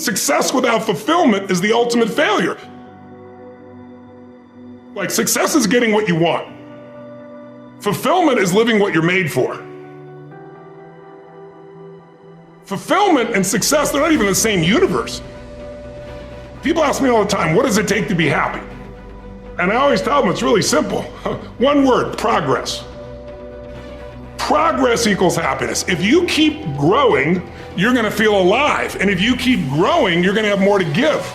Success without fulfillment is the ultimate failure. Like, success is getting what you want. Fulfillment is living what you're made for. Fulfillment and success, they're not even the same universe. People ask me all the time, what does it take to be happy? And I always tell them it's really simple. One word, progress. Progress equals happiness. If you keep growing, you're gonna feel alive. And if you keep growing, you're gonna have more to give.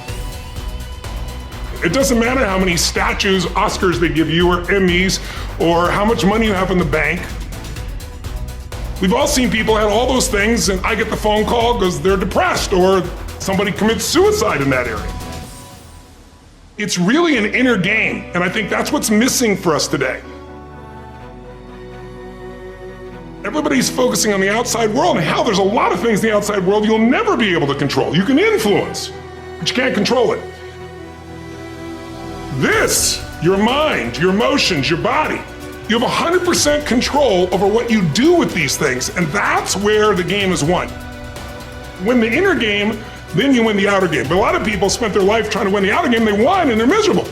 It doesn't matter how many statues, Oscars they give you, or Emmys, or how much money you have in the bank. We've all seen people have all those things, and I get the phone call because they're depressed, or somebody commits suicide in that area. It's really an inner game, and I think that's what's missing for us today. Everybody's focusing on the outside world, and hell, there's a lot of things in the outside world you'll never be able to control. You can influence, but you can't control it. This, your mind, your emotions, your body, you have 100% control over what you do with these things, and that's where the game is won. Win the inner game, then you win the outer game. But a lot of people spent their life trying to win the outer game, they won, and they're miserable.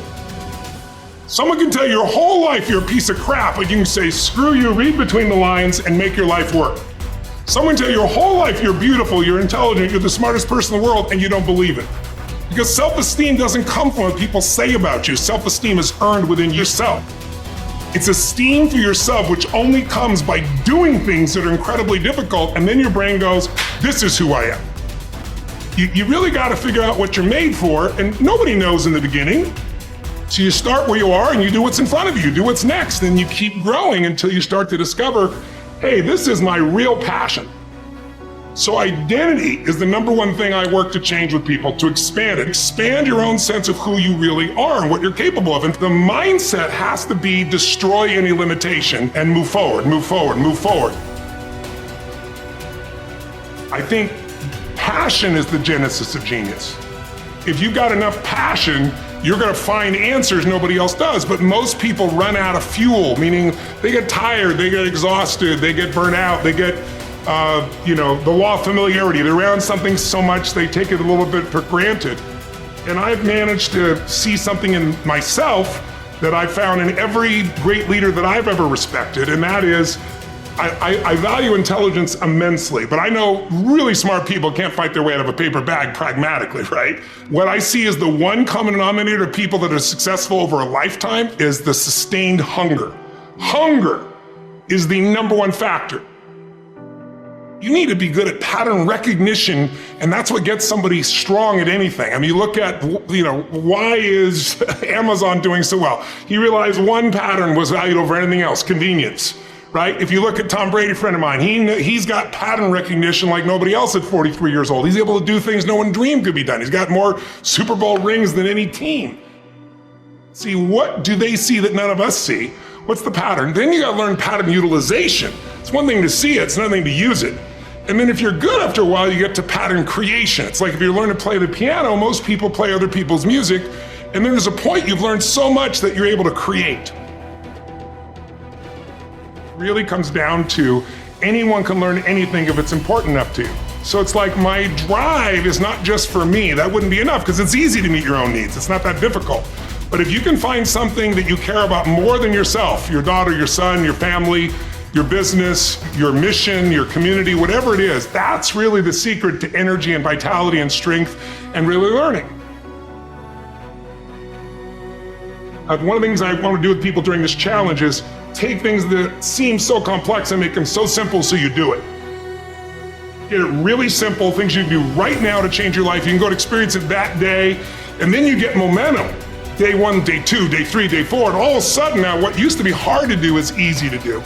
Someone can tell you your whole life you're a piece of crap, but you can say, screw you, read between the lines, and make your life work. Someone can tell you your whole life you're beautiful, you're intelligent, you're the smartest person in the world, and you don't believe it. Because self-esteem doesn't come from what people say about you. Self-esteem is earned within yourself. It's esteem for yourself, which only comes by doing things that are incredibly difficult, and then your brain goes, this is who I am. You really gotta figure out what you're made for, and nobody knows in the beginning. So you start where you are and you do what's in front of you, do what's next, and you keep growing until you start to discover, hey, this is my real passion. So identity is the number one thing I work to change with people, to expand it. Expand your own sense of who you really are and what you're capable of. And the mindset has to be destroy any limitation and move forward, move forward, move forward. I think passion is the genesis of genius. If you've got enough passion, you're gonna find answers nobody else does, but most people run out of fuel, meaning they get tired, they get exhausted, they get burnt out, they get the law of familiarity. They're around something so much they take it a little bit for granted. And I've managed to see something in myself that I've found in every great leader that I've ever respected, and that is, I value intelligence immensely, but I know really smart people can't fight their way out of a paper bag pragmatically, right? What I see as the one common denominator of people that are successful over a lifetime is the sustained hunger. Hunger is the number one factor. You need to be good at pattern recognition, and that's what gets somebody strong at anything. I mean, you look at, why is Amazon doing so well? He realized one pattern was valued over anything else, convenience, right? If you look at Tom Brady, a friend of mine, he's got pattern recognition like nobody else at 43 years old. He's able to do things no one dreamed could be done. He's got more Super Bowl rings than any team. See, what do they see that none of us see? What's the pattern? Then you gotta learn pattern utilization. It's one thing to see it, it's another thing to use it. And then if you're good after a while, you get to pattern creation. It's like if you learn to play the piano, most people play other people's music, and then there's a point you've learned so much that you're able to create. It really comes down to anyone can learn anything if it's important enough to you. So it's like my drive is not just for me. That wouldn't be enough because it's easy to meet your own needs. It's not that difficult. But if you can find something that you care about more than yourself, your daughter, your son, your family, your business, your mission, your community, whatever it is, that's really the secret to energy and vitality and strength and really learning. One of the things I want to do with people during this challenge is take things that seem so complex and make them so simple so you do it. Get it really simple, things you can do right now to change your life. You can go to experience it that day, and then you get momentum. Day 1, day 2, day 3, day 4, and all of a sudden now what used to be hard to do is easy to do.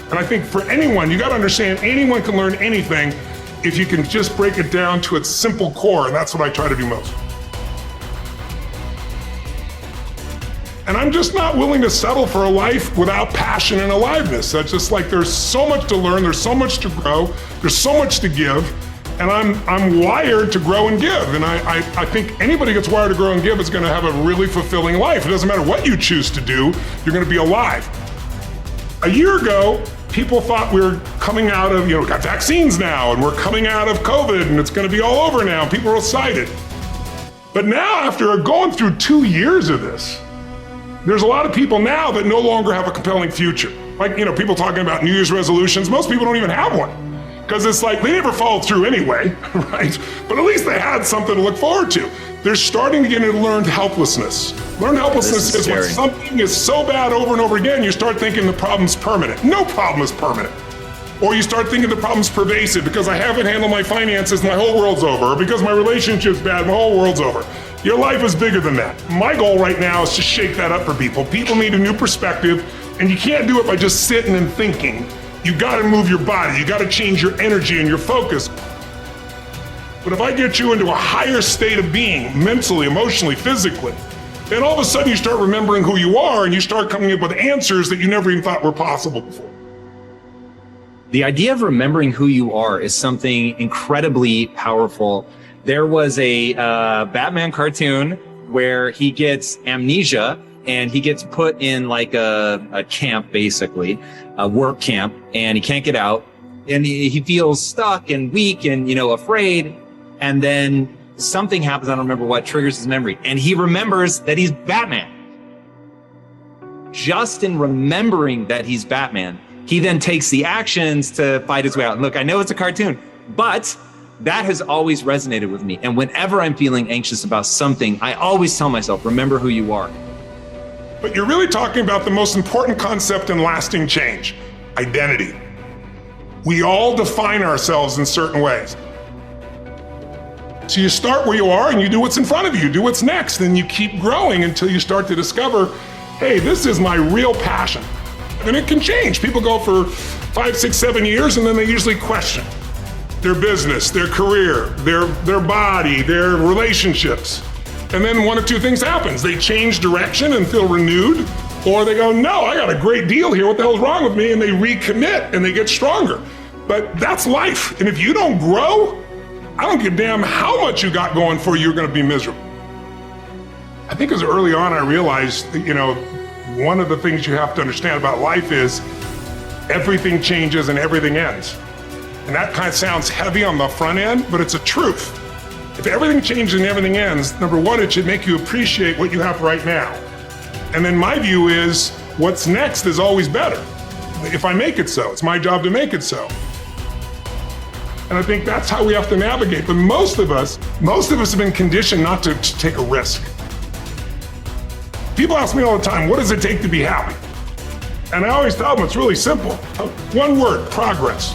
And I think for anyone, you gotta understand, anyone can learn anything if you can just break it down to its simple core, and that's what I try to do most. And I'm just not willing to settle for a life without passion and aliveness. That's just like, there's so much to learn, there's so much to grow, there's so much to give, and I'm wired to grow and give. And I think anybody that's wired to grow and give is gonna have a really fulfilling life. It doesn't matter what you choose to do, you're gonna be alive. A year ago, People thought we were coming out of, we got vaccines now and we're coming out of COVID and it's going to be all over now. People are excited. But now, after going through 2 years of this, there's a lot of people now that no longer have a compelling future. Like, people talking about New Year's resolutions. Most people don't even have one because it's like they never followed through anyway, right? But at least they had something to look forward to. They're starting to get into learned helplessness. Learned helplessness is when something is so bad over and over again, you start thinking the problem's permanent. No problem is permanent. Or you start thinking the problem's pervasive because I haven't handled my finances, my whole world's over. Or because my relationship's bad, my whole world's over. Your life is bigger than that. My goal right now is to shake that up for people. People need a new perspective, and you can't do it by just sitting and thinking. You gotta move your body. You gotta change your energy and your focus. But if I get you into a higher state of being, mentally, emotionally, physically, then all of a sudden you start remembering who you are and you start coming up with answers that you never even thought were possible before. The idea of remembering who you are is something incredibly powerful. There was a Batman cartoon where he gets amnesia and he gets put in like a camp, basically, a work camp, and he can't get out. And he feels stuck and weak and, afraid. And then something happens, I don't remember what, triggers his memory. And he remembers that he's Batman. Just in remembering that he's Batman, he then takes the actions to fight his way out. And look, I know it's a cartoon, but that has always resonated with me. And whenever I'm feeling anxious about something, I always tell myself, remember who you are. But you're really talking about the most important concept in lasting change, identity. We all define ourselves in certain ways. So you start where you are and you do what's in front of you, do what's next, and you keep growing until you start to discover, hey, this is my real passion. And it can change. People go for 5, 6, 7 years and then they usually question their business, their career, their body, their relationships. And then one of two things happens. They change direction and feel renewed, or they go, no, I got a great deal here. What the hell's wrong with me? And they recommit and they get stronger. But that's life. And if you don't grow, I don't give a damn how much you got going for you, you're going to be miserable. I think as early on I realized that, one of the things you have to understand about life is everything changes and everything ends. And that kind of sounds heavy on the front end, but it's a truth. If everything changes and everything ends, number one, it should make you appreciate what you have right now. And then my view is what's next is always better. If I make it so, it's my job to make it so. And I think that's how we have to navigate. But most of us have been conditioned not to take a risk. People ask me all the time, what does it take to be happy? And I always tell them it's really simple. One word, progress.